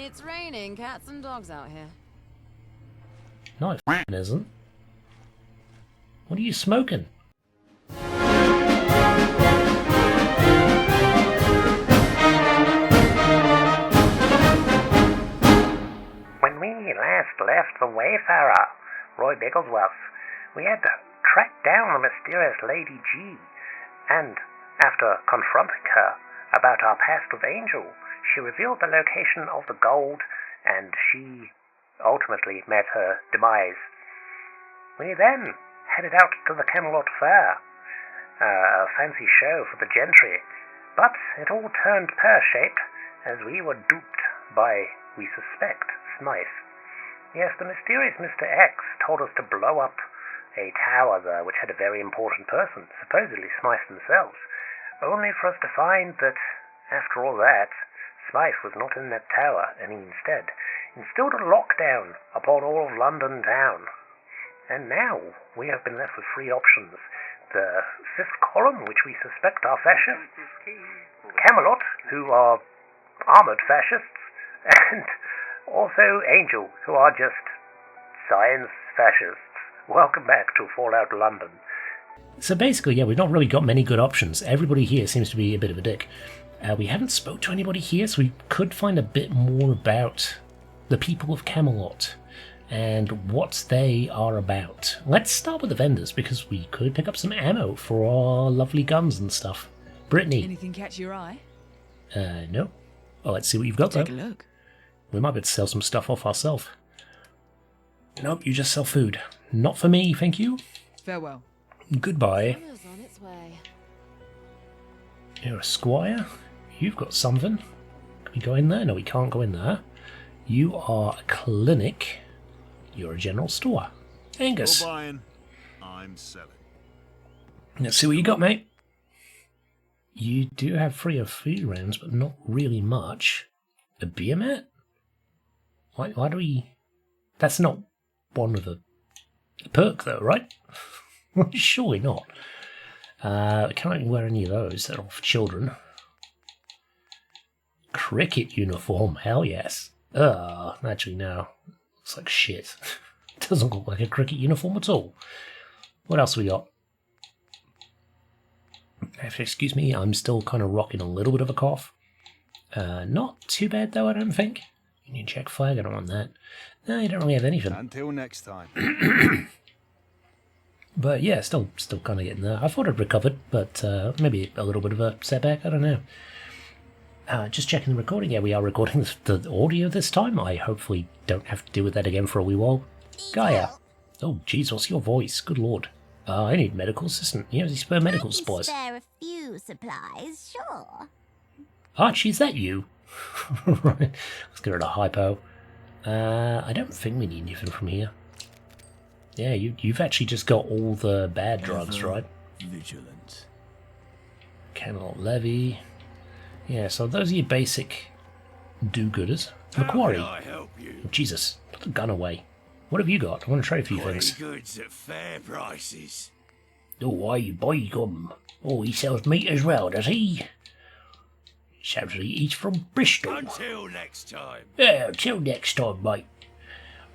It's raining cats and dogs out here. No, it isn't. What are you smoking? When we last left the Wayfarer, Roy Bigglesworth, we had to track down the mysterious Lady G, and after confronting her about our past with Angel, she revealed the location of the gold, and she ultimately met her demise. We then headed out to the Camelot Fair, a fancy show for the gentry, but it all turned pear-shaped as we were duped by, we suspect, Smythe. Yes, the mysterious Mr. X told us to blow up a tower there which had a very important person, supposedly Smythe themselves, only for us to find that, after all that, Smythe was not in that tower, and he instead instilled a lockdown upon all of London town. And now we have been left with three options. The fifth column, which we suspect are fascists, Camelot, who are armoured fascists, and also Angel, who are just science fascists. Welcome back to Fallout London. So basically, yeah, we've not really got many good options. Everybody here seems to be a bit of a dick. We haven't spoke to anybody here, so we could find a bit more about the people of Camelot and what they are about. Let's start with the vendors, because we could pick up some ammo for our lovely guns and stuff. Brittany. Anything catch your eye? No. Oh, let's see what you've got, Take though. a look. We might be able to sell some stuff off ourselves. Nope, you just sell food. Not for me, thank you. Farewell. Goodbye. Dinner's on its way. You're a squire? You've got something. Can we go in there? No, we can't go in there. You are a clinic. You're a general store. Angus. You're buying. I'm selling. Let's see what you got, mate. You do have 3 of food rounds, but not really much. A beer mat? Why do we... That's not one with a perk, though, right? Surely not. I can't wear any of those. They're all for children. Cricket uniform, hell yes. Actually no. Looks like shit. Doesn't look like a cricket uniform at all. What else we got? Excuse me, I'm still kind of rocking a little bit of a cough. Not too bad though, I don't think. Union Jack flag, I don't want that. No, you don't really have anything. Until next time. But yeah, still kind of getting there. I thought I'd recovered, but maybe a little bit of a setback, I don't know. Just checking the recording. Yeah, we are recording the audio this time. I hopefully don't have to deal with that again for a wee while. Gaia. Oh, jeez, what's your voice? Good lord. I need medical assistant. You know, spare medical supplies. Spare a few supplies, sure. Archie, is that you? Right, let's get rid of hypo. I don't think we need anything from here. Yeah, you've actually just got all the bad drugs, right? Vigilant. Camelot Levy. Yeah, so those are your basic do-gooders. Macquarie. How can I help you? Oh, Jesus, put the gun away. What have you got? I want to trade a few things. Goods at fair prices. Oh, I buy gum. Oh, he sells meat as well, does he? Sounds like he's from Bristol. Until next time. Yeah, until next time, mate.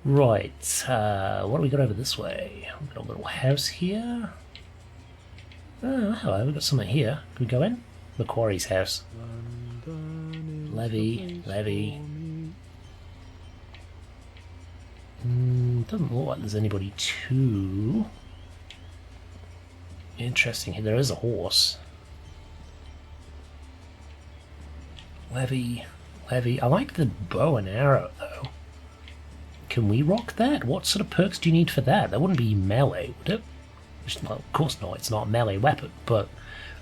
Right, what do we got over this way? We've got a little house here. Oh, hello, we've got something here. Can we go in? Macquarie's house. Levy. Doesn't look like there's anybody too interesting here. There is a horse. Levy. I like the bow and arrow, though. Can we rock that? What sort of perks do you need for that? That wouldn't be melee, would it? Well, of course not, it's not a melee weapon, but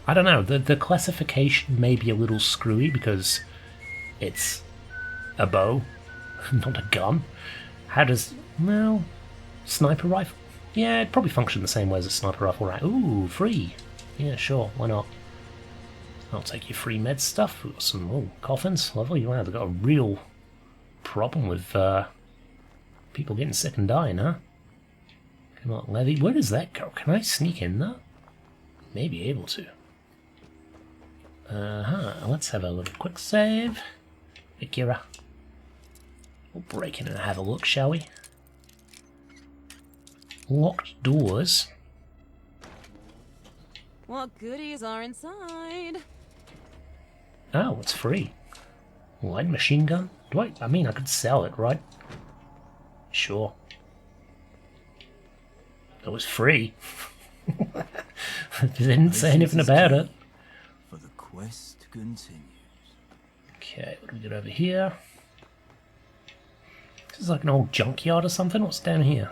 I don't know, the classification may be a little screwy because it's a bow, not a gun. How does, well, sniper rifle? Yeah, it'd probably function the same way as a sniper rifle, right? Ooh, free. Yeah, sure, why not? I'll take your free med stuff. We've got some coffins, lovely. Wow, they've got a real problem with people getting sick and dying, huh? Come on, Levy. Where does that go? Can I sneak in there? Maybe able to. Let's have a little quick save. Akira. We'll break in and have a look, shall we? Locked doors. What goodies are inside? Oh, it's free. Light machine gun? I mean, I could sell it, right? Sure. It was free. They didn't say anything about it. For the quest continues. Okay, what do we get over here? This is like an old junkyard or something. What's down here?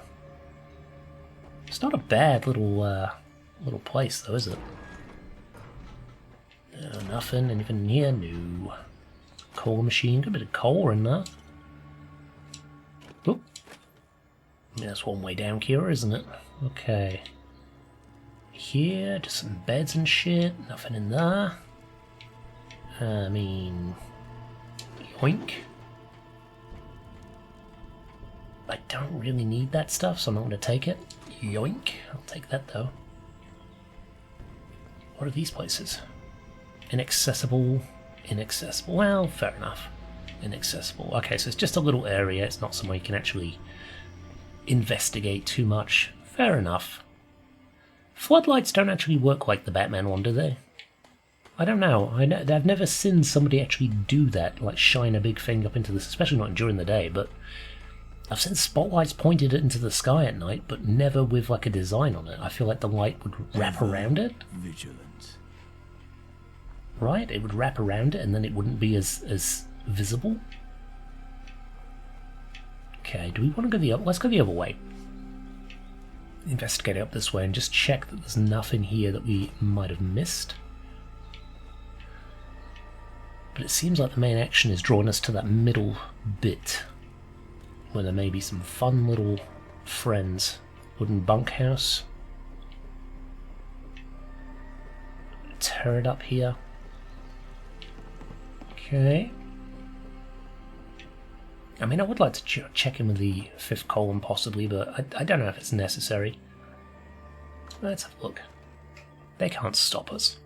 It's not a bad little place, though, is it? No, nothing. Anything here? No. Coal machine. Got a bit of coal in there. Oop. Yeah, that's one way down, Kira, isn't it? Okay. Here, just some beds and shit. Nothing in there. I mean... yoink. I don't really need that stuff, so I'm not going to take it. Yoink. I'll take that, though. What are these places? Inaccessible. Inaccessible. Well, fair enough. Inaccessible. Okay, so it's just a little area. It's not somewhere you can actually investigate too much. Fair enough. Floodlights don't actually work like the Batman one, do they? I don't know. I've never seen somebody actually do that, like shine a big thing up into this, especially not during the day, but I've seen spotlights pointed into the sky at night, but never with like a design on it. I feel like the light would wrap around it. Vigilant. Right? It would wrap around it and then it wouldn't be as visible. Okay, do we want to go the other? Let's go the other way. Investigate up this way and just check that there's nothing here that we might have missed. But it seems like the main action is drawing us to that middle bit, where there may be some fun little friends. Wooden bunkhouse. Turret up here. Okay. I mean, I would like to check in with the fifth column possibly, but I don't know if it's necessary. Let's have a look. They can't stop us.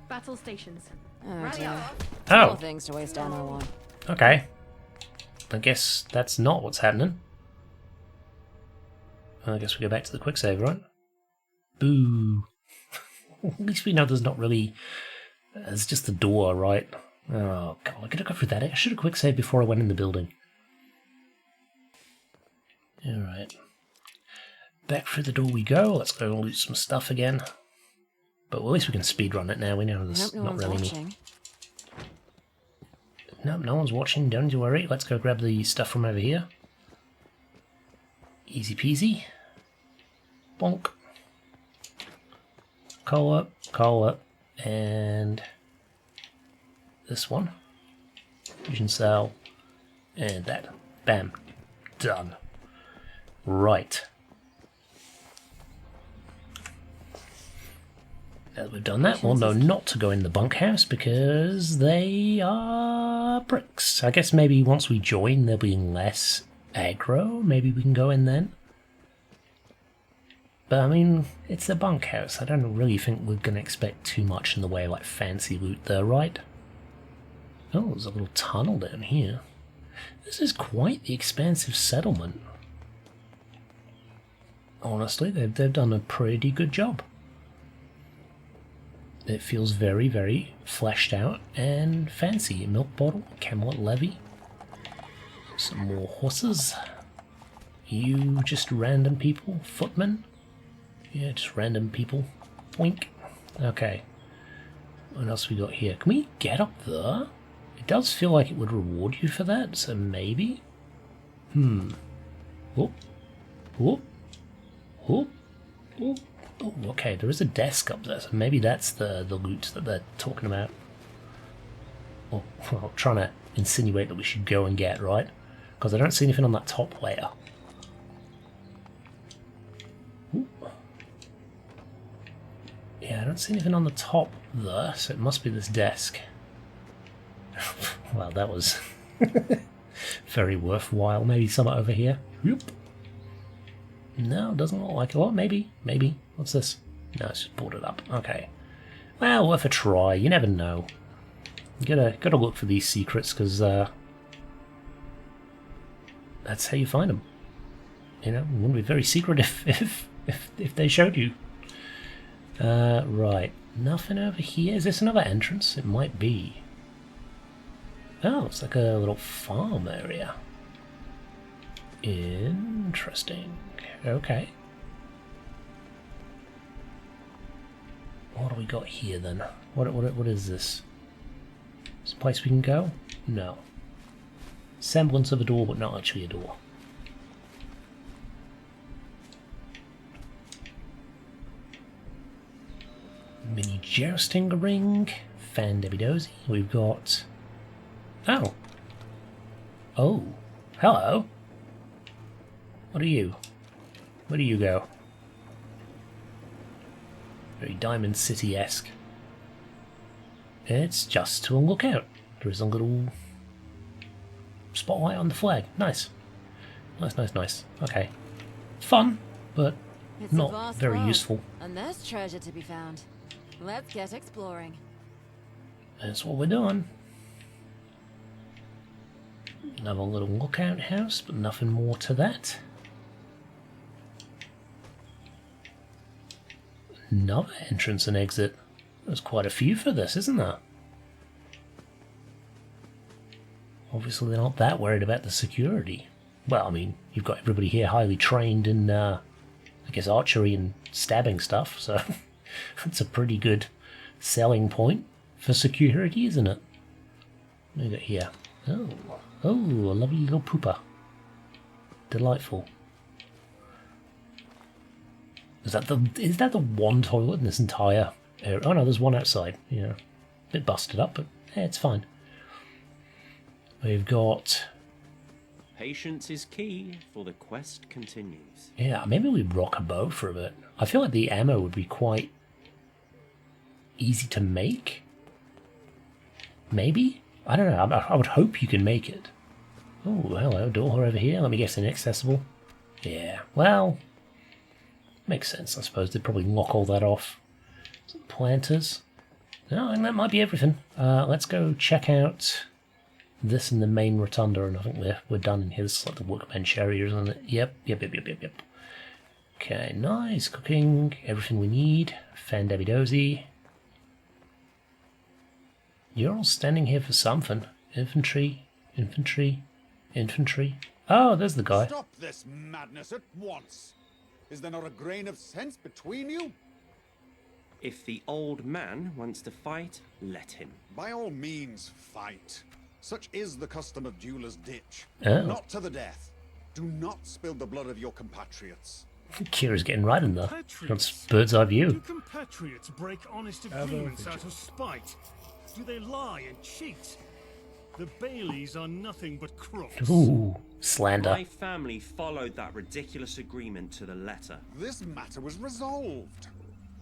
Battle stations. Oh dear. Oh, More things to waste ammo on. okay. I guess that's not what's happening. I guess we go back to the quick save, right? Boo. At least we know there's not really... It's just the door, right? Oh, God, I gotta go through that. I should have quick saved before I went in the building. Alright. Back through the door we go. Let's go loot some stuff again. But at least we can speedrun it now. We know there's No not one's really watching. Nope, no one's watching. Don't you worry. Let's go grab the stuff from over here. Easy peasy. Bonk. Call up, and this one. Fusion cell, and that. Bam. Done. Right. Now that we've done that, we'll know not to go in the bunkhouse because they are bricks. I guess maybe once we join there'll be less aggro. Maybe we can go in then. But I mean, it's a bunkhouse. I don't really think we're going to expect too much in the way of like fancy loot there, right? Oh, there's a little tunnel down here. This is quite the expansive settlement. Honestly, they've done a pretty good job. It feels very, very fleshed out and fancy. Milk bottle, Camelot levy. Some more horses. You just random people? Footmen? Yeah, just random people. Boink. Okay. What else we got here? Can we get up there? It does feel like it would reward you for that, so maybe? Whoop. Whoop. Whoop. Whoop. Oh, okay, there is a desk up there, so maybe that's the loot that they're talking about. Or, well, trying to insinuate that we should go and get, right? Because I don't see anything on that top layer. Ooh. Yeah, I don't see anything on the top there, so it must be this desk. Well, that was very worthwhile. Maybe somewhere over here. Whoop. No, doesn't look like a lot. Maybe. What's this? No, it's just boarded up. Okay. Well, worth a try. You never know. You gotta look for these secrets, because that's how you find them. You know, it wouldn't be very secret if they showed you. Right. Nothing over here. Is this another entrance? It might be. Oh, it's like a little farm area. Interesting. Okay. What do we got here then? What is this? Is this a place we can go? No. Semblance of a door, but not actually a door. Mini jousting ring. Fan Debbie Dozy. We've got... Oh. Oh. Hello. What are you? Where do you go? Very Diamond City-esque. It's just to look out. There is a little spotlight on the flag. Nice. Nice, nice, nice. Okay. Fun, but It's a not vast very world, useful. And there's treasure to be found. Let's get exploring. That's what we're doing. Another little lookout house, but nothing more to that. Another entrance and exit. There's quite a few for this, isn't there? Obviously they're not that worried about the security. Well, I mean, you've got everybody here highly trained in, I guess, archery and stabbing stuff, so that's a pretty good selling point for security, isn't it? What do we got here? Oh, a lovely little pooper. Delightful. Is that the one toilet in this entire area? Oh no, there's one outside. You know, a bit busted up, but it's fine. We've got... Patience is key, for the quest continues. Yeah, maybe we rock a bow for a bit. I feel like the ammo would be quite easy to make. Maybe? I don't know. I would hope you can make it. Oh, hello, door over here. Let me guess, inaccessible. Yeah, well... Makes sense, I suppose. They'd probably lock all that off. Some planters. No, and that might be everything. Let's go check out this in the main rotunda, and I think we're done in here. This is like the workbench area, isn't it? Yep. Okay, nice. Cooking. Everything we need. Fan Debbie Dozy. You're all standing here for something. Infantry. Oh, there's the guy. Stop this madness at once! Is there not a grain of sense between you? If the old man wants to fight, let him. By all means, fight. Such is the custom of Dueler's Ditch. Oh. Not to the death. Do not spill the blood of your compatriots. Kira's getting right in there. Compatriots? That's bird's eye Do view. compatriots break honest agreements out of spite? Do they lie and cheat? The Baileys are nothing but crooks. Ooh, slander. My family followed that ridiculous agreement to the letter. This matter was resolved.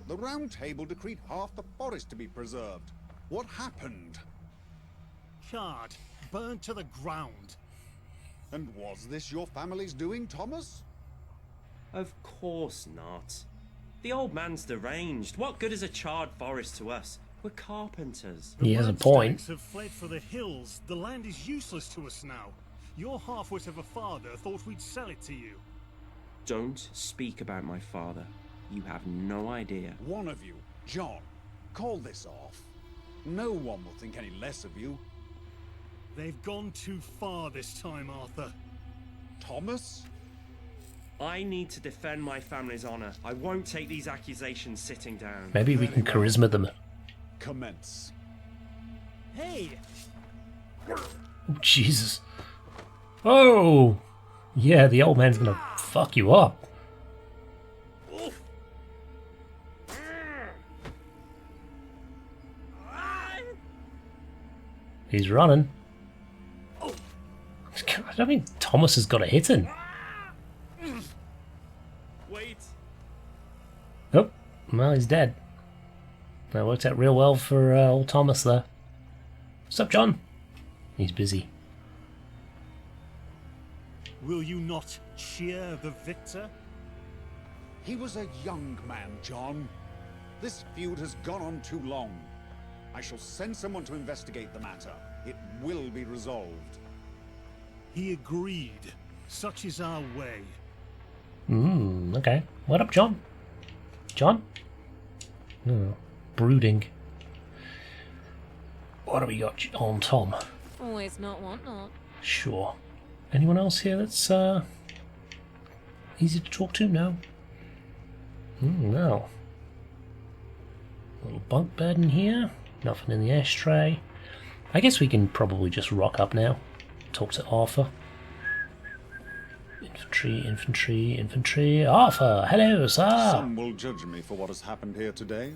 The Round Table decreed half the forest to be preserved. What happened? Card, burned to the ground. And was this your family's doing, Thomas? Of course not. The old man's deranged. What good is a charred forest to us? We're carpenters. He has a Bloodstags point. have fled for the hills. The land is useless to us now. Your half-wit of a father thought we'd sell it to you. Don't speak about my father. You have no idea. One of you, John, call this off. No one will think any less of you. They've gone too far this time, Arthur. Thomas? I need to defend my family's honor. I won't take these accusations sitting down. Maybe we can charisma them. Commence. Hey! Oh, Jesus. Oh! Yeah, the old man's gonna fuck you up. He's running. I don't think Thomas has got a hit in. Wait. Oh, well, he's dead. That worked out real well for old Thomas there. What's up, John? He's busy. Will you not cheer the victor? He was a young man, John. This feud has gone on too long. I shall send someone to investigate the matter. It will be resolved. He agreed. Such is our way. Okay. What up, John? John? Brooding. What do we got on Tom? Always not want not. Sure. Anyone else here that's easy to talk to? No. No. Little bunk bed in here. Nothing in the ashtray. I guess we can probably just rock up now. Talk to Arthur. Infantry, infantry, infantry. Arthur! Hello, sir! Some will judge me for what has happened here today.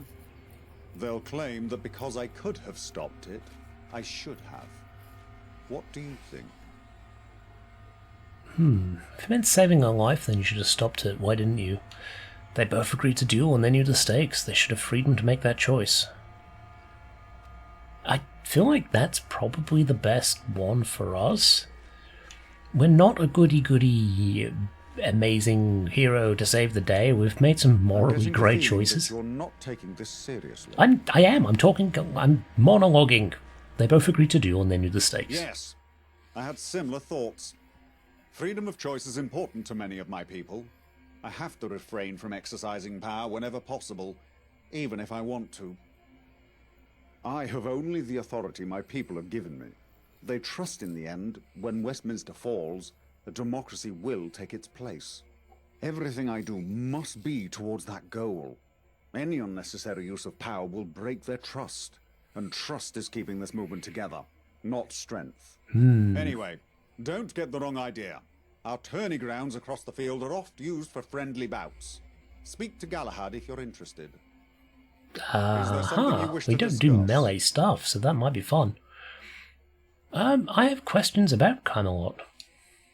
They'll claim that because I could have stopped it, I should have. What do you think? If it meant saving our life, then you should have stopped it. Why didn't you? They both agreed to duel and they knew the stakes. They should have freedom to make that choice. I feel like that's probably the best one for us. We're not a goody-goody amazing hero to save the day. We've made some morally great choices. You're not taking this seriously. I am. I'm monologuing. They both agreed to duel and they knew the stakes. Yes, I had similar thoughts. Freedom of choice is important to many of my people. I have to refrain from exercising power whenever possible, even if I want to. I have only the authority my people have given me. They trust in the end, when Westminster falls, that democracy will take its place. Everything I do must be towards that goal. Any unnecessary use of power will break their trust, and trust is keeping this movement together, not strength. Anyway, don't get the wrong idea. Our tourney grounds across the field are oft used for friendly bouts. Speak to Galahad if you're interested. We don't do melee stuff, so that might be fun. I have questions about Camelot.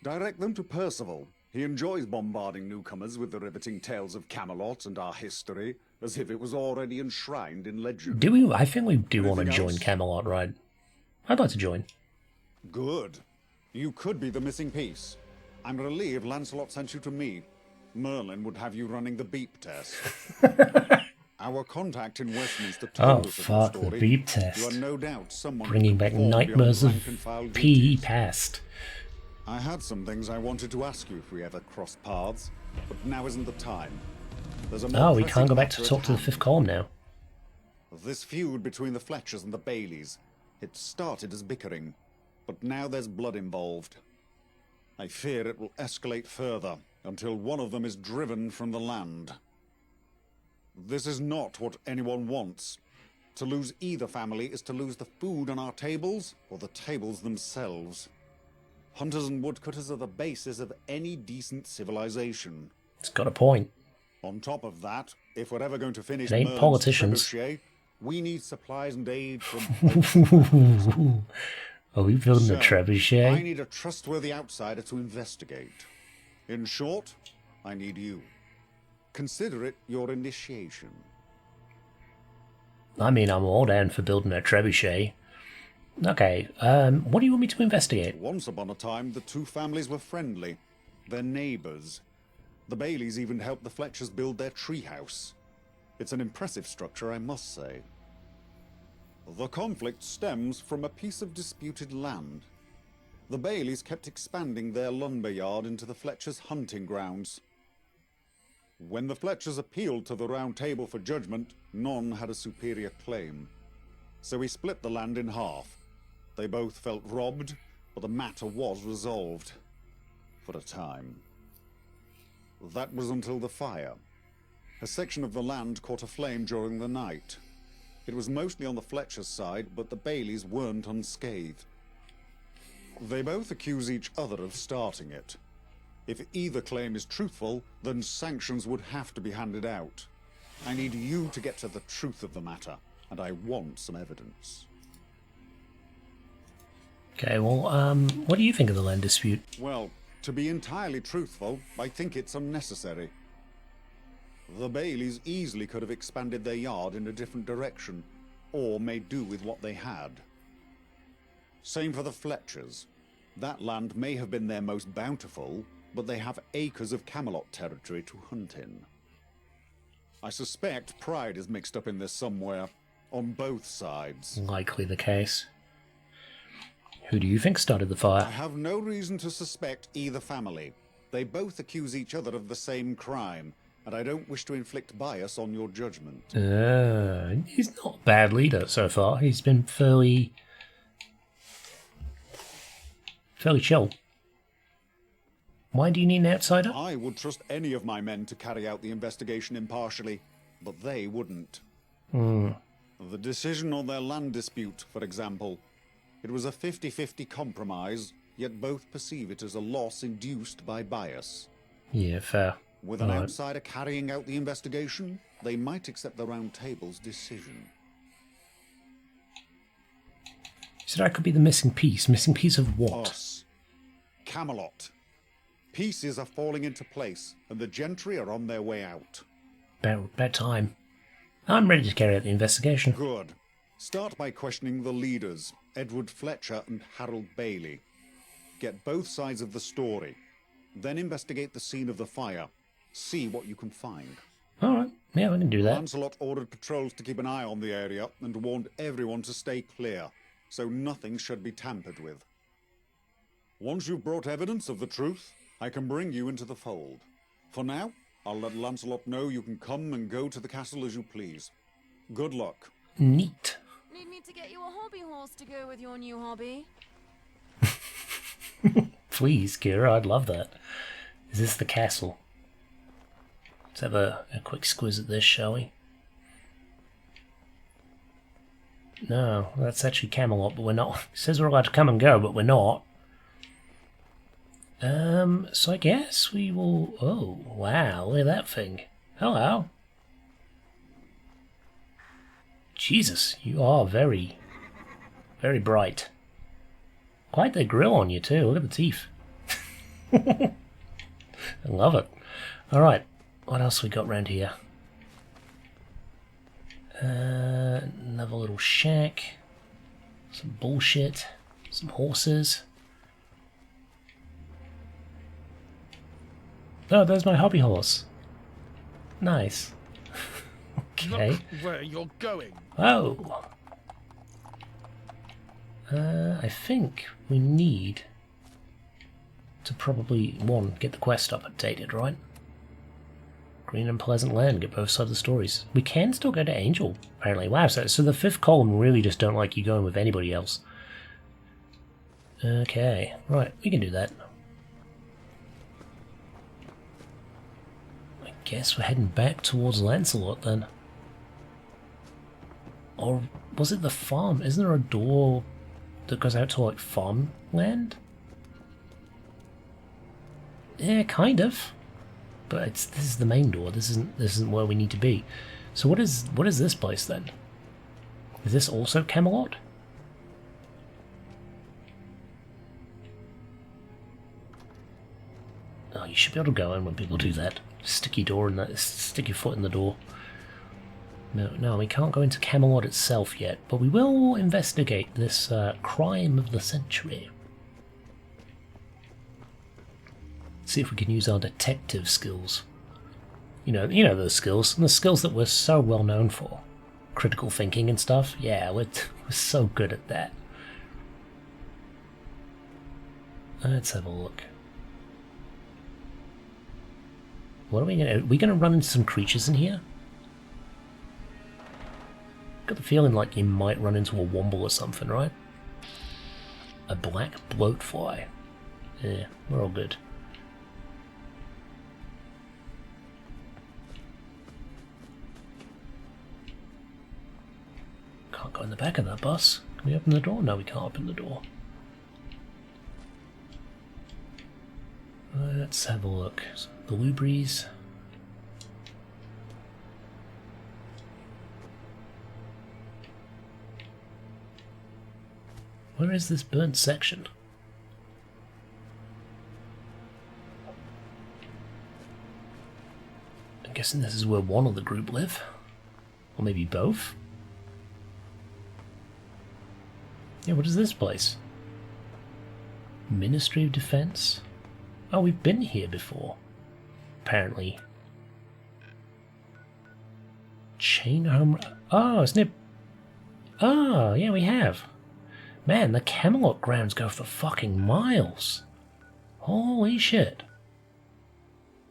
Direct them to Percival. He enjoys bombarding newcomers with the riveting tales of Camelot and our history, as if it was already enshrined in legend. Do we? I think we do want to Anything join else? Camelot, right? I'd like to join. Good. You could be the missing piece. I'm relieved Lancelot sent you to me. Merlin would have you running the beep test. Our contact in Westminster told us fuck, the the story. beep test. You are no doubt someone Bringing who back can perform nightmares beyond of rank and file PE duties. past. I had some things I wanted to ask you if we ever crossed paths, but now isn't the time. There's a more Oh, we pressing can't go back to matter talk at to the hand. fifth column now. This feud between the Fletchers and the Baileys, it started as bickering, but now there's blood involved. I fear it will escalate further until one of them is driven from the land. This is not what anyone wants. To lose either family is to lose the food on our tables or the tables themselves. Hunters and woodcutters are the basis of any decent civilization. It's got a point. On top of that, if we're ever going to finish It ain't Merlin's politicians. trebuchet, we need supplies and aid from... Are we building a So, I trebuchet? need a trustworthy outsider to investigate. In short, I need you. Consider it your initiation. I mean, I'm all down for building a trebuchet. Okay, what do you want me to investigate? Once upon a time, the two families were friendly. They're neighbors. The Baileys even helped the Fletchers build their treehouse. It's an impressive structure, I must say. The conflict stems from a piece of disputed land. The Baileys kept expanding their lumber yard into the Fletchers' hunting grounds. When the Fletchers appealed to the Round Table for judgment, none had a superior claim. So we split the land in half. They both felt robbed, but the matter was resolved. For a time. That was until the fire. A section of the land caught aflame during the night. It was mostly on the Fletcher's side, but the Baileys weren't unscathed. They both accuse each other of starting it. If either claim is truthful, then sanctions would have to be handed out. I need you to get to the truth of the matter, and I want some evidence. Okay, well, what do you think of the land dispute? Well, to be entirely truthful, I think it's unnecessary. The Baileys easily could have expanded their yard in a different direction, or made do with what they had. Same for the Fletchers. That land may have been their most bountiful, but they have acres of Camelot territory to hunt in. I suspect pride is mixed up in this somewhere, on both sides. Likely the case. Who do you think started the fire? I have no reason to suspect either family. They both accuse each other of the same crime, and I don't wish to inflict bias on your judgment. He's not a bad leader so far. He's been fairly chill. Why do you need an outsider? I would trust any of my men to carry out the investigation impartially, but they wouldn't. The decision on their land dispute, for example. It was a 50-50 compromise, yet both perceive it as a loss induced by bias. Yeah, fair. With an outsider carrying out the investigation, they might accept the Round Table's decision. So that could be the missing piece. Missing piece of what? Us. Camelot. Pieces are falling into place, and the gentry are on their way out. About time. I'm ready to carry out the investigation. Good. Start by questioning the leaders, Edward Fletcher and Harold Bailey. Get both sides of the story. Then investigate the scene of the fire. See what you can find. Alright, yeah, we can do that. Lancelot ordered patrols to keep an eye on the area and warned everyone to stay clear, so nothing should be tampered with. Once you've brought evidence of the truth, I can bring you into the fold. For now, I'll let Lancelot know you can come and go to the castle as you please. Good luck. Neat. Need me to get you a hobby horse to go with your new hobby? Please, Kira, I'd love that. Is this the castle? Let's have a quick squiz at this, shall we? No, that's actually Camelot, but we're not. It says we're allowed to come and go, but we're not. So I guess we will... Oh, wow, look at that thing. Hello. Jesus, you are very, very bright. Quite the grill on you too, look at the teeth. I love it. Alright, what else we got around here? Another little shack. Some bullshit. Some horses. Oh, there's my hobby horse. Nice. Okay. Look where you're going. Oh. I think we need to probably, one, get the quest updated, right? Green and Pleasant Land, get both sides of the stories. We can still go to Angel, apparently. Wow, so the fifth column really just don't like you going with anybody else. Okay, right, we can do that. I guess we're heading back towards Lancelot then. Or was it the farm? Isn't there a door that goes out to like farmland? Yeah, kind of. But this is the main door. This isn't where we need to be. So what is this place then? Is this also Camelot? Oh, you should be able to go in when people do that. Stick your foot in the door. No, we can't go into Camelot itself yet, but we will investigate this crime of the century. See if we can use our detective skills. You know those skills, and the skills that we're so well known for. Critical thinking and stuff. Yeah, we're so good at that. Let's have a look. What are we gonna run into some creatures in here? Got the feeling like you might run into a womble or something, right? A black bloatfly. Yeah, we're all good. Can't go in the back of that bus. Can we open the door? No, we can't open the door. Let's have a look. Some blueberries. Where is this burnt section? I'm guessing this is where one of the group live. Or maybe both? Yeah, what is this place? Ministry of Defense? Oh, we've been here before. Apparently. Chain home... Oh, isn't it... Oh, yeah, we have. Man, the Camelot grounds go for fucking miles. Holy shit.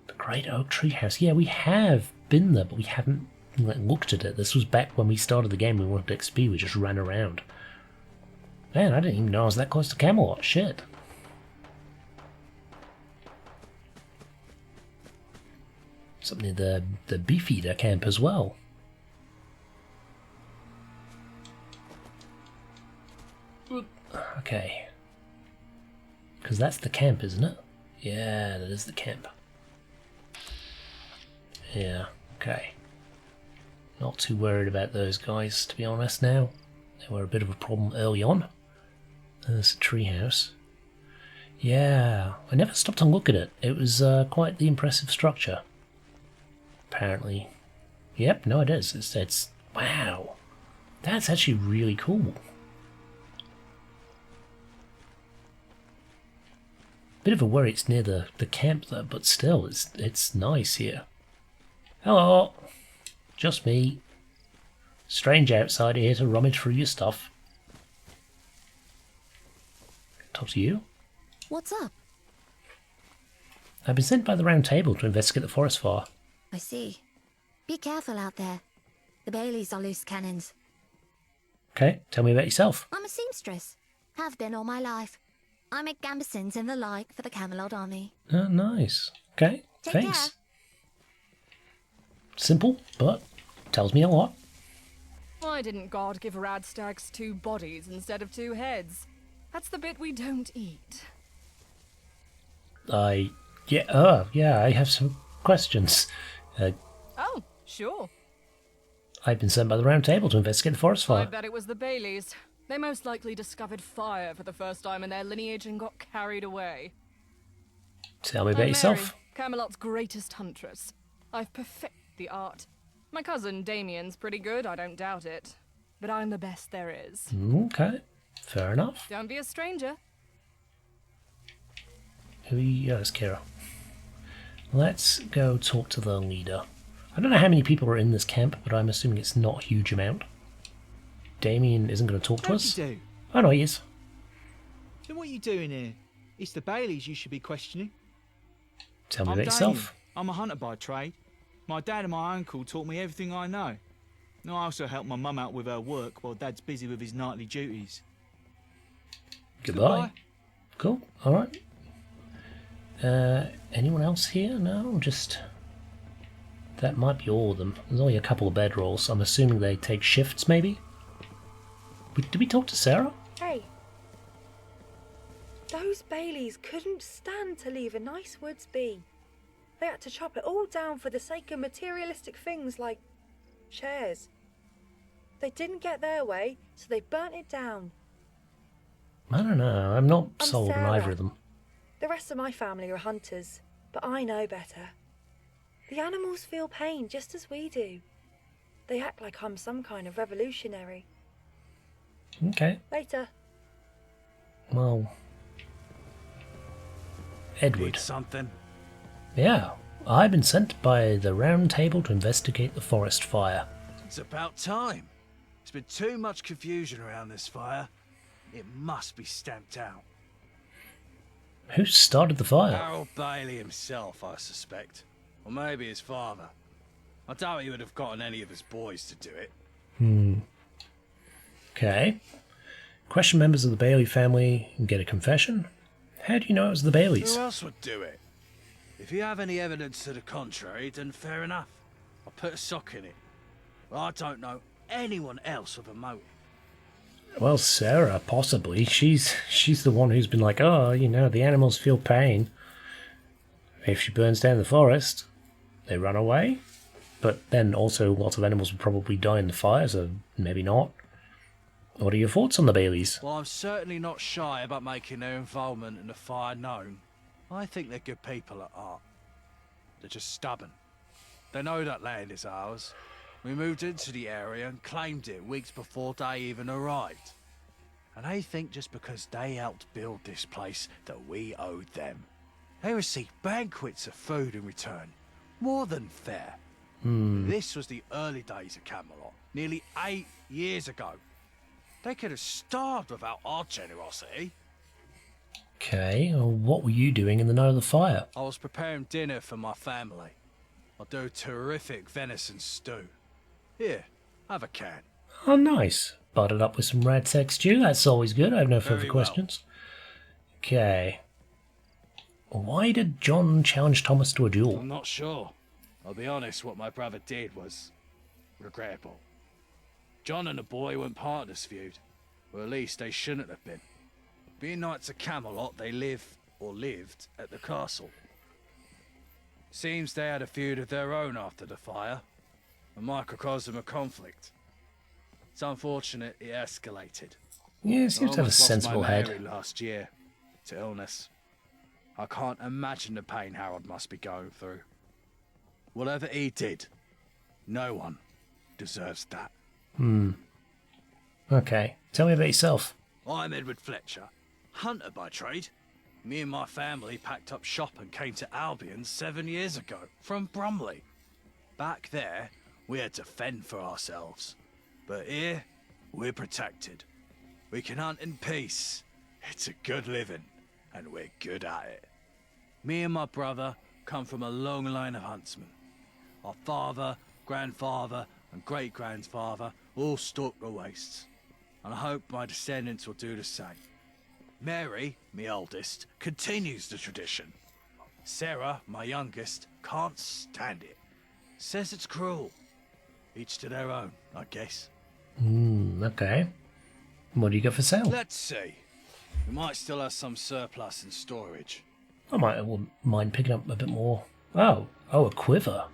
The Great Oak Treehouse. Yeah, we have been there, but we haven't looked at it. This was back when we started the game. We wanted XP. We just ran around. Man, I didn't even know I was that close to Camelot. Shit. Something near the Beefeater camp as well. Okay. Because that's the camp, isn't it? Yeah, that is the camp. Yeah, okay. Not too worried about those guys, to be honest now. They were a bit of a problem early on. There's a treehouse. Yeah, I never stopped to look at it. It was quite the impressive structure. Apparently. Yep, no it is. It's wow. That's actually really cool. Bit of a worry it's near the camp though, but still, it's nice here. Hello! Just me. Strange outsider here to rummage through your stuff. Talk to you? What's up? I've been sent by the Round Table to investigate the forest fire. I see. Be careful out there. The Baileys are loose cannons. Okay, tell me about yourself. I'm a seamstress. Have been all my life. I make gambesons and the like for the Camelot army. Oh, nice. Okay, Take thanks. care. Simple, but tells me a lot. Why didn't God give Radstags 2 bodies instead of 2 heads? That's the bit we don't eat. Yeah, I have some questions. Oh, sure. I've been sent by the Round Table to investigate the forest I fire. bet it was the Baileys. They most likely discovered fire for the first time in their lineage and got carried away. Tell me about I'm yourself. Mary, Camelot's greatest huntress. I've perfected the art. My cousin Damien's pretty good, I don't doubt it. But I'm the best there is. Okay, fair enough. Don't be a stranger. Yes, Kira. Let's go talk to the leader. I don't know how many people are in this camp, but I'm assuming it's not a huge amount. Damien isn't going to talk to us. How'd you do? Oh no, he is. Then what are you doing here? It's the Baileys you should be questioning. Tell me I'm about yourself. I'm a hunter by trade. My dad and my uncle taught me everything I know. I also help my mum out with her work while Dad's busy with his nightly duties. Goodbye. Cool, alright. Anyone else here? No, just... That might be all of them. There's only a couple of bedrolls. I'm assuming they take shifts, maybe? Did we talk to Sarah? Hey. Those Baileys couldn't stand to leave a nice woods be. They had to chop it all down for the sake of materialistic things like chairs. They didn't get their way, so they burnt it down. I don't know. I'm not I'm sold on Sarah. either of them. The rest of my family are hunters, but I know better. The animals feel pain just as we do. They act like I'm some kind of revolutionary. Okay. Later. Well... Edward. Need something? Yeah. I've been sent by the Round Table to investigate the forest fire. It's about time. There's been too much confusion around this fire. It must be stamped out. Who started the fire? Harold Bailey himself, I suspect. Or maybe his father. I doubt he would have gotten any of his boys to do it. Okay. Question members of the Bailey family and get a confession. How do you know it was the Baileys? Who else would do it? If you have any evidence to the contrary, then fair enough. I'll put a sock in it. But I don't know anyone else with a motive. Well, Sarah, possibly. She's the one who's been like, oh, you know, the animals feel pain. If she burns down the forest, they run away. But then also lots of animals will probably die in the fire, so maybe not. What are your thoughts on the Baileys? Well, I'm certainly not shy about making their involvement in the fire known. I think they're good people at heart. They're just stubborn. They know that land is ours. We moved into the area and claimed it weeks before they even arrived. And they think just because they helped build this place that we owed them. They received banquets of food in return. More than fair. This was the early days of Camelot, nearly 8 years ago. They could have starved without our generosity. Okay, well, what were you doing in the night of the fire? I was preparing dinner for my family. I do terrific venison stew. Here, have a can. Oh, nice. Buttered up with some radsack stew. That's always good. I have no further Very questions. Okay. Why did John challenge Thomas to a duel? I'm not sure. I'll be honest, what my brother did was regrettable. John and the boy weren't part of this feud, or at least they shouldn't have been. Being knights of Camelot, they lived at the castle. Seems they had a feud of their own after the fire, a microcosm of conflict. It's unfortunate it escalated. Yeah, it seems to have a sensible head. Mary last year to illness. I can't imagine the pain Harold must be going through. Whatever he did, no one deserves that. Okay, tell me about yourself. I'm Edward Fletcher, hunter by trade. Me and my family packed up shop and came to Albion 7 years ago, from Brumley. Back there, we had to fend for ourselves. But here, we're protected. We can hunt in peace. It's a good living, and we're good at it. Me and my brother come from a long line of huntsmen. Our father, grandfather, and great-grandfather all stalked the wastes, and I hope my descendants will do the same. Mary, my oldest, continues the tradition. Sarah, my youngest, can't stand it. Says it's cruel. Each to their own, I guess. Okay. What do you got for sale? Let's see. We might still have some surplus in storage. I wouldn't mind picking up a bit more. Oh, a quiver.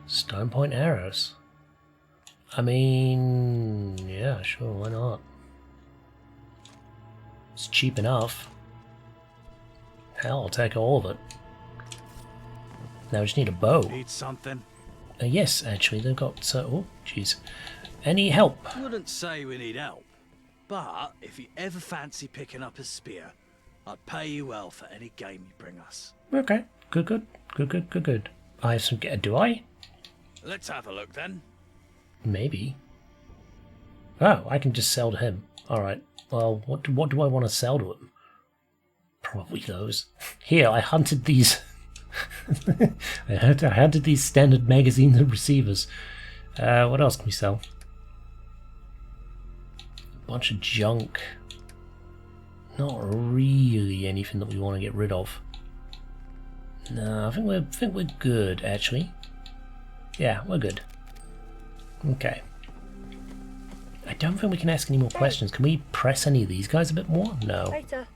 Stone point arrows. I mean, yeah, sure, why not? It's cheap enough. Hell, I'll take all of it. Now we just need a bow. Need something? Yes, actually, they've got... oh, jeez. Any help? I wouldn't say we need help, but if you ever fancy picking up a spear, I'd pay you well for any game you bring us. Okay, good. I have some... do I? Let's have a look then. Maybe. Oh, I can just sell to him. Alright, well, what do I want to sell to him? Probably those. Here, I hunted these... I hunted these standard magazines and receivers. What else can we sell? A bunch of junk. Not really anything that we want to get rid of. No, I think we're good, actually. Yeah, we're good. Okay. I don't think we can ask any more questions. Can we press any of these guys a bit more? No. Later.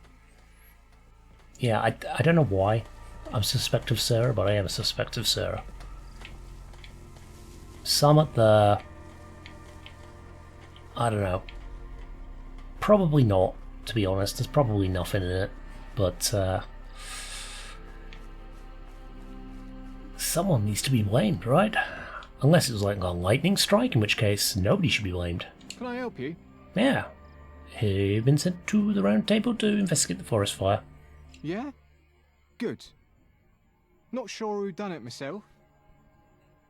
Yeah, I don't know why I'm suspect of Sarah, but I am a suspect of Sarah. Some at the... I don't know. Probably not, to be honest. There's probably nothing in it. But, someone needs to be blamed, right? Unless it was like a lightning strike, in which case nobody should be blamed. Can I help you? Yeah. You've been sent to the round table to investigate the forest fire. Yeah? Good. Not sure who done it myself.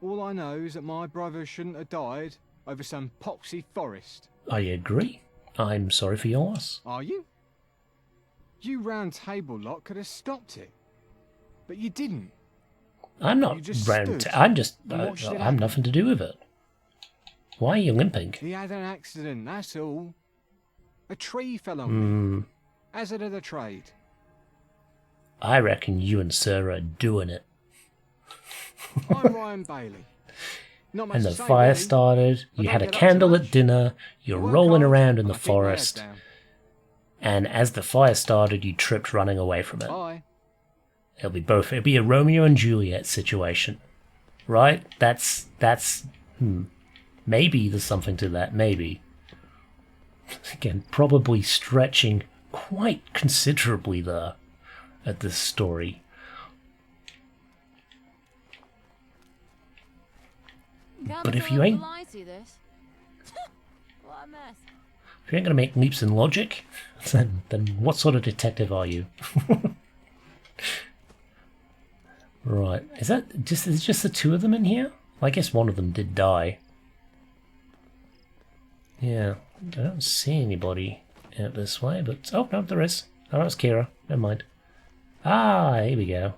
All I know is that my brother shouldn't have died over some poxy forest. I agree. I'm sorry for your loss. Are you? You round table lot could have stopped it. But you didn't. I'm not round. I'm just. I'm nothing to do with it. Why are you limping? He had an accident, that's all. A tree fell on me. Hazard of the trade. I reckon you and Sarah are doing it. I'm Ryan Bailey. Not much And the to say, fire really. started, you I had a don't get up candle too at much. dinner, you're I work rolling hard, around in the I keep my head forest, down. and as the fire started, you tripped running away from it. Bye. It'll be a Romeo and Juliet situation. Right? That's maybe there's something to that, maybe. Again, probably stretching quite considerably there at this story. But if you ain't... What a mess. If you ain't gonna make leaps in logic, then what sort of detective are you? Right. Is it just the two of them in here? Well, I guess one of them did die. Yeah, I don't see anybody out this way, but... Oh, no, there is. Oh, that's Kira. Never mind. Ah, here we go.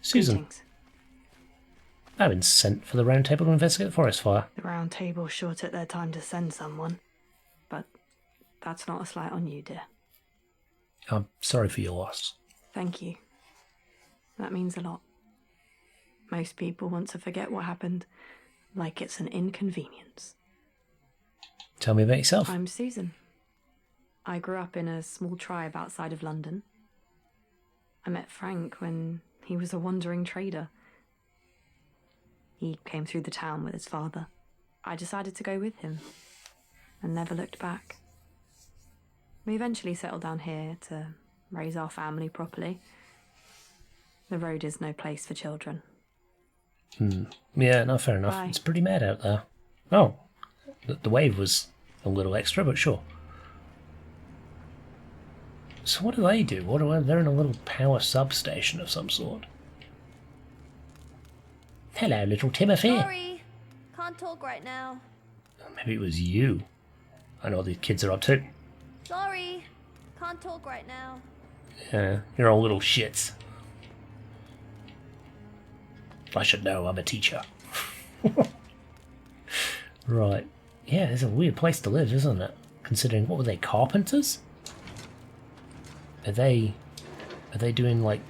Susan. Greetings. I've been sent for the round table to investigate the forest fire. The round table sure took their time to send someone, but that's not a slight on you, dear. I'm sorry for your loss. Thank you. That means a lot. Most people want to forget what happened like it's an inconvenience. Tell me about yourself. I'm Susan. I grew up in a small tribe outside of London. I met Frank when he was a wandering trader. He came through the town with his father. I decided to go with him and never looked back. We eventually settled down here to raise our family properly. The road is no place for children. Yeah, no, fair enough. Bye. It's pretty mad out there. Oh, the wave was a little extra, but sure. So what do they do? They're in a little power substation of some sort. Hello, little Timothy. Sorry, can't talk right now. Maybe it was you. I know what these kids are up to. Sorry, can't talk right now. Yeah, you're all little shits. I should know, I'm a teacher. Right. Yeah, it's a weird place to live, isn't it? Considering, what were they, carpenters? Are they doing, like...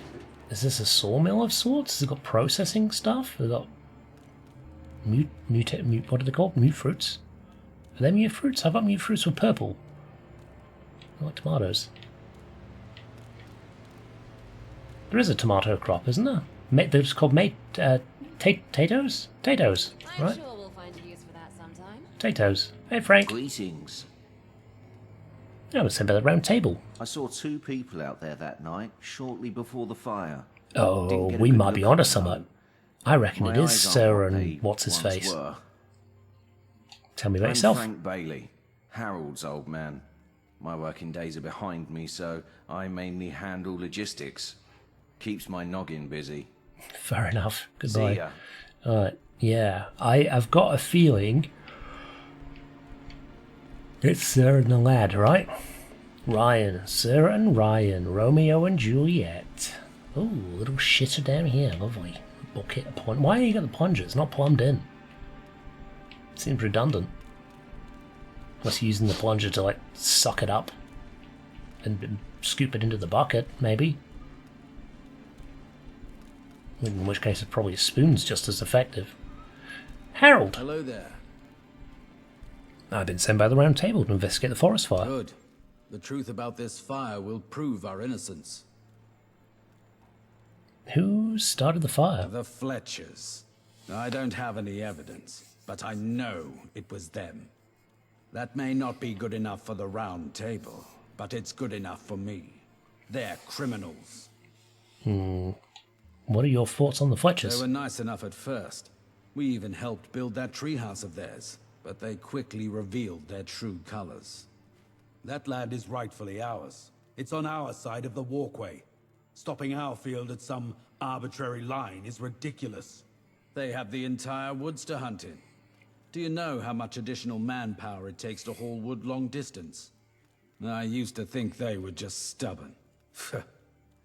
Is this a sawmill of sorts? Has it got processing stuff? Has it got... what are they called? Mute fruits? Are they mute fruits? How about mute fruits with purple? I like tomatoes. There is a tomato crop, isn't there? They're just called potatoes? Potatoes, I'm right? sure we'll find a use for that sometime. Potatoes. Hey, Frank. Greetings. I was sent by the round table. I saw two people out there that night, shortly before the fire. Oh, we might be onto something. I reckon it is Sarah and what's-his-face. Tell me about yourself. I'm Frank Bailey, Harold's old man. My working days are behind me, so I mainly handle logistics. Keeps my noggin busy. Fair enough. Goodbye. See ya. Alright, yeah. I've got a feeling it's Sarah and the lad, right? Ryan. Sarah and Ryan. Romeo and Juliet. Oh, little shitter down here. Lovely. Bucket of plunge. Why you got the plunger? It's not plumbed in. Seems redundant. Unless you're using the plunger to, like, suck it up and scoop it into the bucket, maybe. In which case, probably a spoon's just as effective. Harold! Hello there. I've been sent by the round table to investigate the forest fire. Good. The truth about this fire will prove our innocence. Who started the fire? The Fletchers. I don't have any evidence, but I know it was them. That may not be good enough for the round table, but it's good enough for me. They're criminals. What are your thoughts on the Fletchers? They were nice enough at first. We even helped build that treehouse of theirs, but they quickly revealed their true colors. That land is rightfully ours. It's on our side of the walkway. Stopping our field at some arbitrary line is ridiculous. They have the entire woods to hunt in. Do you know how much additional manpower it takes to haul wood long distance? I used to think they were just stubborn.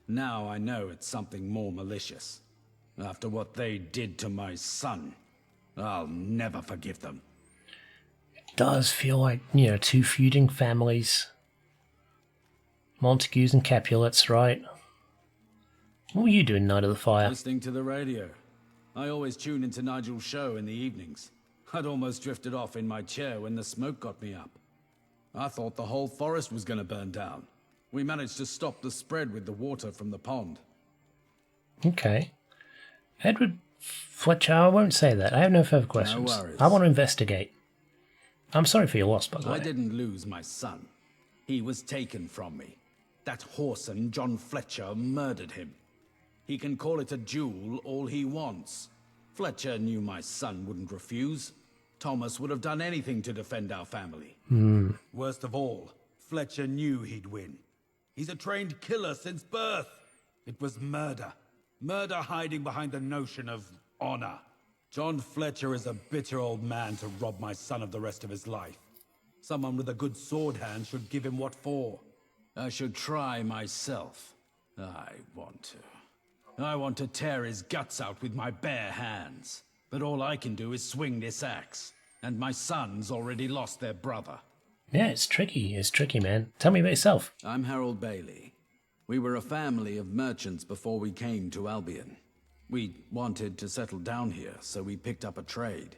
Now I know it's something more malicious. After what they did to my son, I'll never forgive them. It does feel like, you know, two feuding families. Montagues and Capulets, right? What were you doing night of the fire? Listening to the radio. I always tune into Nigel's show in the evenings. I'd almost drifted off in my chair when the smoke got me up. I thought the whole forest was going to burn down. We managed to stop the spread with the water from the pond. Okay. Edward Fletcher, I won't say that. I have no further questions. No worries. I want to investigate. I'm sorry for your loss, by the way. I didn't lose my son. He was taken from me. That whoreson, John Fletcher, murdered him. He can call it a duel all he wants. Fletcher knew my son wouldn't refuse. Thomas would have done anything to defend our family. Worst of all, Fletcher knew he'd win. He's a trained killer since birth. It was murder. Murder hiding behind the notion of honor. John Fletcher is a bitter old man to rob my son of the rest of his life. Someone with a good sword hand should give him what for. I should try myself. I want to tear his guts out with my bare hands. But all I can do is swing this axe. And my sons already lost their brother. Yeah, it's tricky, man. Tell me about yourself. I'm Harold Bailey. We were a family of merchants before we came to Albion. We wanted to settle down here, so we picked up a trade.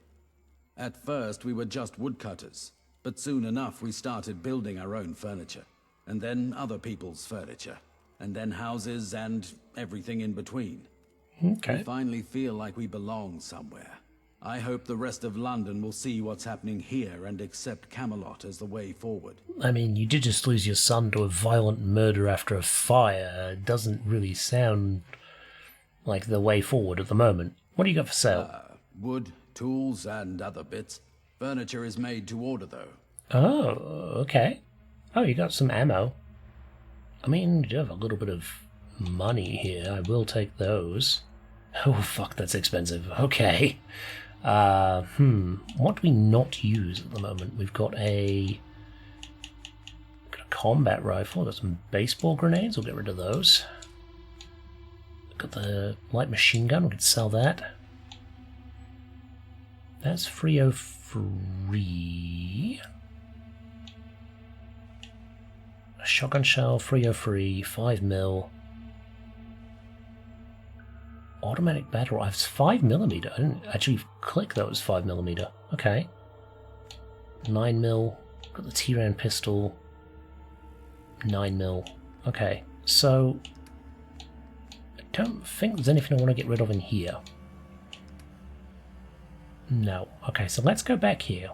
At first, we were just woodcutters, but soon enough we started building our own furniture, and then other people's furniture, and then houses and everything in between. Okay. We finally feel like we belong somewhere. I hope the rest of London will see what's happening here and accept Camelot as the way forward. I mean, you did just lose your son to a violent murder after a fire. It doesn't really sound like the way forward at the moment. What do you got for sale? Wood, tools, and other bits. Furniture is made to order, though. Oh, okay. Oh, you got some ammo. I mean, you do have a little bit of money here. I will take those. Oh, fuck, that's expensive. Okay. What do we not use at the moment? We've got a combat rifle. Got some baseball grenades. We'll get rid of those. Got the light machine gun. We could sell that. That's 303. A shotgun shell, 303, 5mm. Automatic battle rifles, 5mm. I didn't actually click that was 5mm. Okay. 9mm. Got the T-round pistol. 9mm. Okay, so I don't think there's anything I want to get rid of in here. No. Okay, so let's go back here.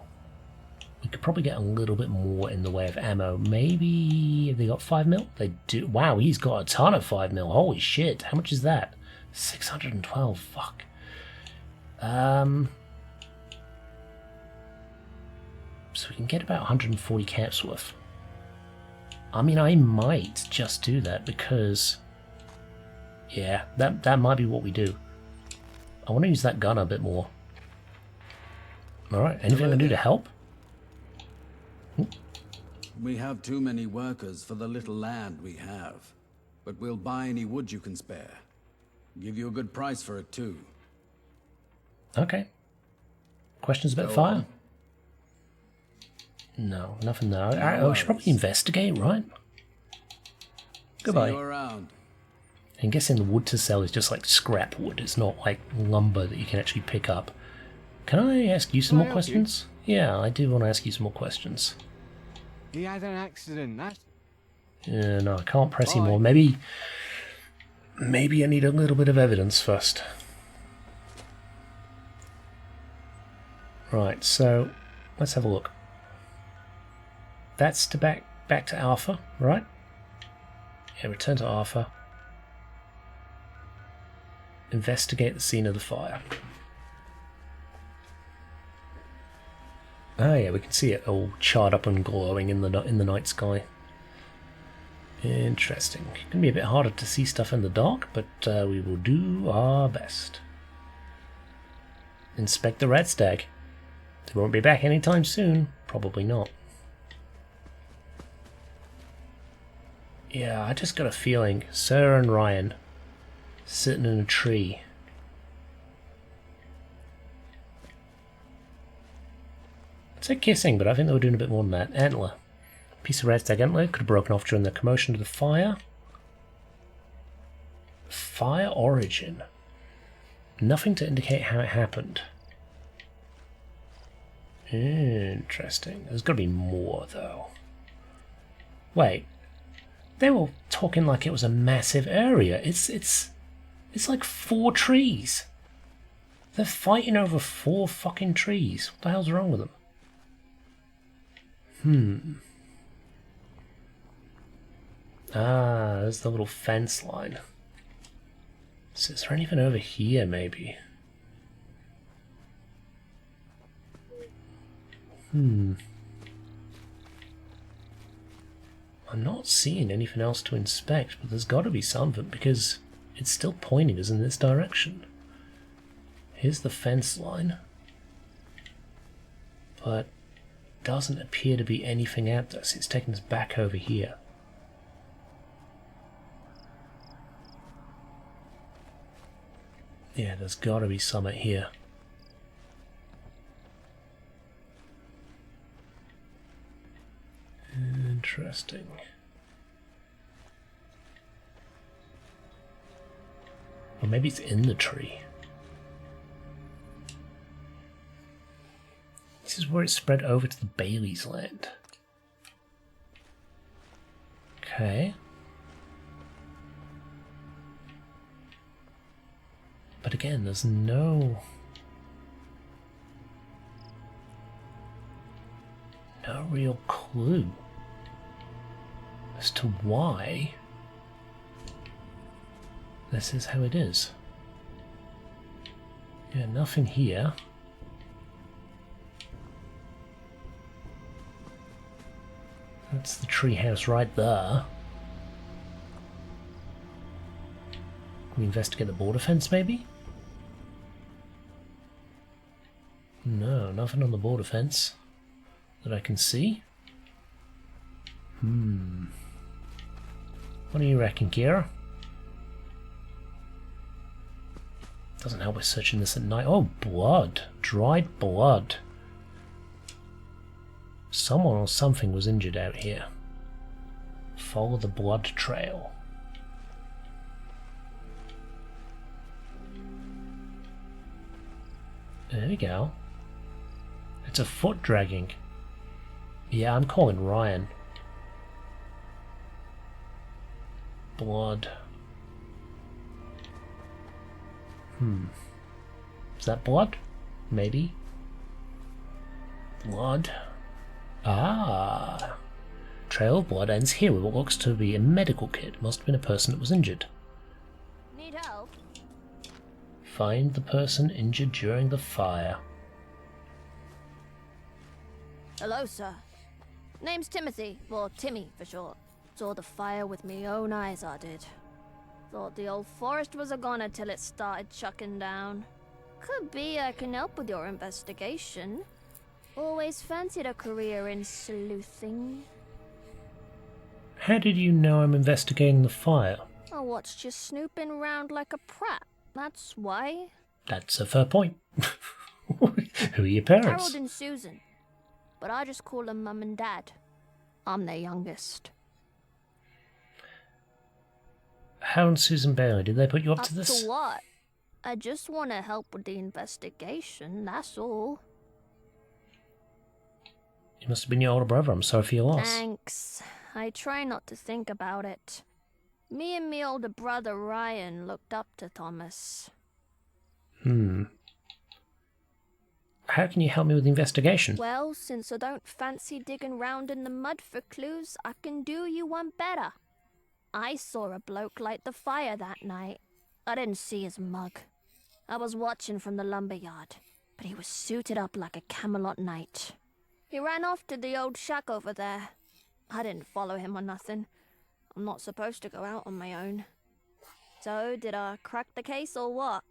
We could probably get a little bit more in the way of ammo. Maybe have they got 5mm? They do. Wow, he's got a ton of 5mm. Holy shit! How much is that? 612. Fuck. So we can get about 140 caps worth. I mean, I might just do that because, yeah, that might be what we do. I want to use that gun a bit more. All right. Anything I can do to help? We have too many workers for the little land we have, but we'll buy any wood you can spare. Give you a good price for it, too. Okay. Questions about Go fire? on. No, nothing there. Alright, we should probably investigate, right? Goodbye. See you around. I'm guessing the wood to sell is just like scrap wood. It's not like lumber that you can actually pick up. Can I ask you some more questions? Yeah, I do want to ask you some more questions. He had an accident, that's... Yeah, no, I can't press you more. Maybe I need a little bit of evidence first. Right, so let's have a look. That's to back to Alpha, right? Yeah, return to Alpha. Investigate the scene of the fire. Oh yeah, we can see it all charred up and glowing in the night sky. Interesting. It can be a bit harder to see stuff in the dark, but we will do our best. Inspect the rat stag. They won't be back anytime soon. Probably not. Yeah, I just got a feeling. Sarah and Ryan sitting in a tree. I'd say kissing, but I think they were doing a bit more than that. Antler. Piece of rat stag antler could have broken off during the commotion of the fire. Fire origin. Nothing to indicate how it happened. Interesting. There's got to be more, though. Wait. They were talking like it was a massive area. It's like 4 trees. They're fighting over 4 fucking trees. What the hell's wrong with them? Ah, there's the little fence line. So is there anything over here, maybe? I'm not seeing anything else to inspect, but there's got to be something, because it's still pointing us in this direction. Here's the fence line. But doesn't appear to be anything out there, so it's taking us back over here. Yeah, there's gotta be some here. Interesting. Or maybe it's in the tree. This is where it's spread over to the Bailey's land. Okay. But again, there's no real clue as to why this is how it is. Yeah, nothing here. That's the treehouse right there. Can we investigate the border fence, maybe? No, nothing on the border fence that I can see. What do you reckon, Kira? Doesn't help us searching this at night. Oh, blood. Dried blood. Someone or something was injured out here. Follow the blood trail. There we go. It's a foot dragging. Yeah, I'm calling Ryan. Blood. Is that blood? Maybe. Blood. Ah. Trail of blood ends here with what looks to be a medical kit. Must have been a person that was injured. Need help? Find the person injured during the fire. Hello, sir. Name's Timothy, or Timmy for short. Saw the fire with me own eyes, I did. Thought the old forest was a goner till it started chucking down. Could be I can help with your investigation. Always fancied a career in sleuthing. How did you know I'm investigating the fire? I watched you snooping round like a prat, that's why. That's a fair point. Who are your parents? Harold and Susan. But I just call them Mum and Dad. I'm their youngest. How and Susan Bailey, did they put you up to this? Up to what? I just want to help with the investigation, that's all. He must have been your older brother. I'm sorry for your loss. Thanks. I try not to think about it. Me and me older brother Ryan looked up to Thomas. How can you help me with the investigation? Well, since I don't fancy digging round in the mud for clues, I can do you one better. I saw a bloke light the fire that night. I didn't see his mug. I was watching from the lumberyard, but he was suited up like a Camelot knight. He ran off to the old shack over there. I didn't follow him or nothing. I'm not supposed to go out on my own. So, did I crack the case or what?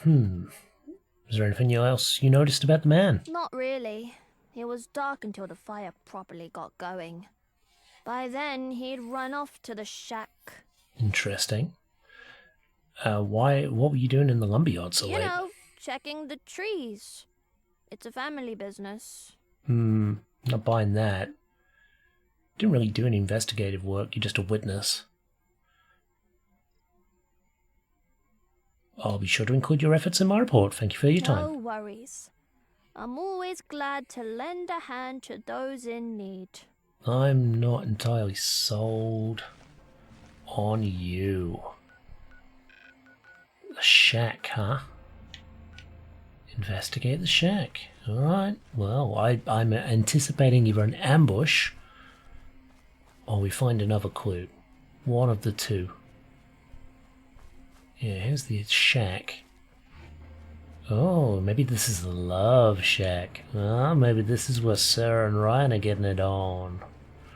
Is there anything else you noticed about the man? Not really. It was dark until the fire properly got going. By then, he'd run off to the shack. Interesting. What were you doing in the lumberyard so late? You know, checking the trees. It's a family business. Not buying that. Didn't really do any investigative work, you're just a witness. I'll be sure to include your efforts in my report. Thank you for your time. No worries. I'm always glad to lend a hand to those in need. I'm not entirely sold on you. The shack, huh? Investigate the shack. Alright, well, I'm anticipating either an ambush or we find another clue. One of the two. Yeah, here's the shack. Oh, maybe this is the love shack. Ah, maybe this is where Sarah and Ryan are getting it on.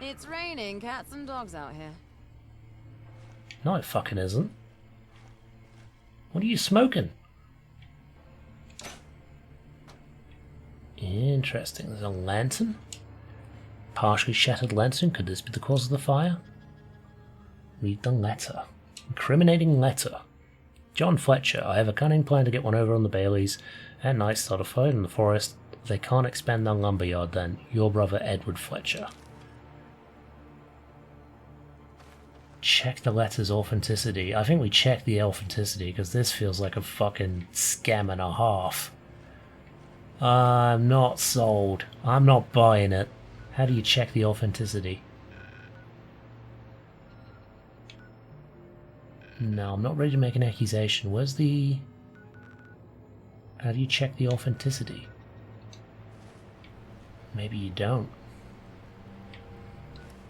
It's raining cats and dogs out here. No, it fucking isn't. What are you smoking? Interesting. There's a lantern. Partially shattered lantern. Could this be the cause of the fire? Read the letter. Incriminating letter. John Fletcher, I have a cunning plan to get one over on the Baileys. At night start a fight in the forest. They can't expand the lumberyard then. Your brother Edward Fletcher. Check the letter's authenticity. I think we checked the authenticity because this feels like a fucking scam and a half. I'm not sold. I'm not buying it. How do you check the authenticity? No, I'm not ready to make an accusation. Where's the... How do you check the authenticity? Maybe you don't.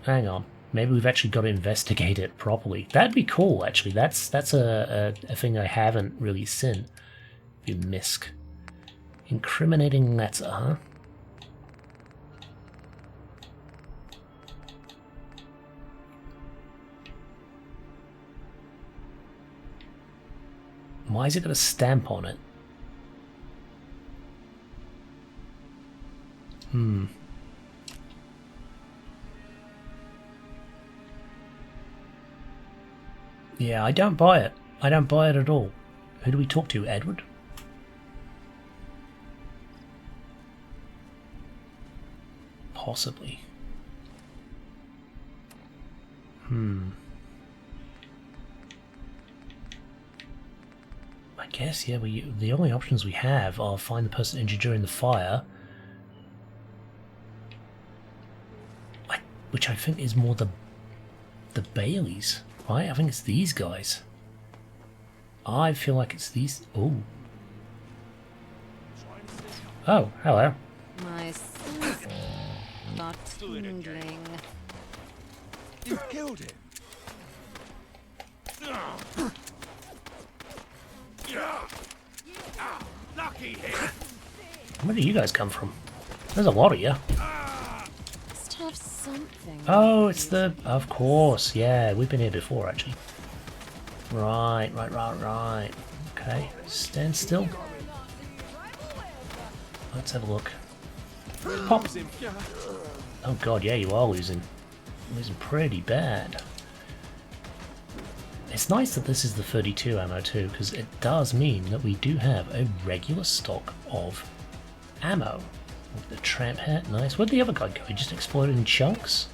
Hang on. Maybe we've actually got to investigate it properly. That'd be cool, actually. That's a thing I haven't really seen. Be misc. Incriminating letter, huh? Why has it got a stamp on it? Yeah, I don't buy it. I don't buy it at all. Who do we talk to? Edward? Possibly. I guess, yeah, the only options we have are find the person injured during the fire, which I think is more the Baileys, right? I think it's these guys. I feel like it's these... Oh. Oh, hello. My senses are tingling. You killed him. Lucky hit. Where do you guys come from? There's a lot of you. Must have something. Oh, it's the... Of course, yeah. We've been here before, actually. Right. Okay, stand still. Let's have a look. Pop! Oh god, yeah, you are losing. Losing pretty bad. It's nice that this is the 32 ammo too, because it does mean that we do have a regular stock of ammo. The tramp hat, nice. Where'd the other guy go? He just exploded in chunks?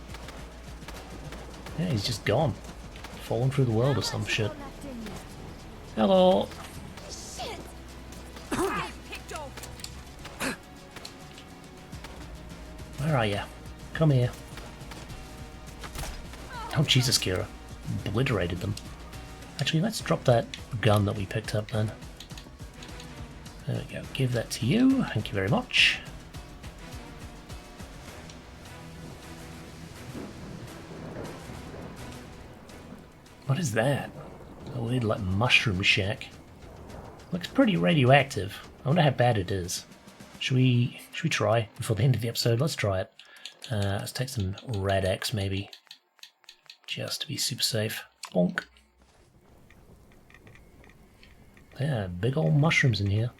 Yeah, he's just gone. Fallen through the world or some shit. Hello! Where are you? Come here. Oh Jesus, Kira. Obliterated them. Actually, let's drop that gun that we picked up then. There we go. Give that to you. Thank you very much. What is that? A weird, like, mushroom shack. Looks pretty radioactive. I wonder how bad it is. Should we try before the end of the episode? Let's try it. Let's take some Rad-X maybe. Just to be super safe. Bonk. Yeah, big old mushrooms in here.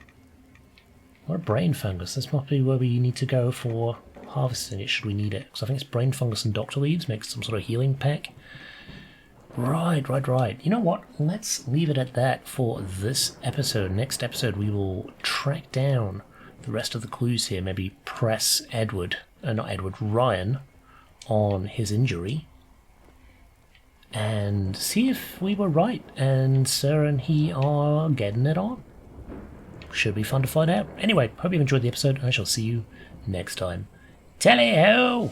What a brain fungus. This must be where we need to go for harvesting it, should we need it. Because I think it's brain fungus and doctor leaves, makes some sort of healing pack. Right. You know what? Let's leave it at that for this episode. Next episode we will track down the rest of the clues here. Maybe press Ryan on his injury. And see if we were right and Sarah and he are getting it on. Should be fun to find out. Anyway, hope you've enjoyed the episode. I shall see you next time. Tally-ho!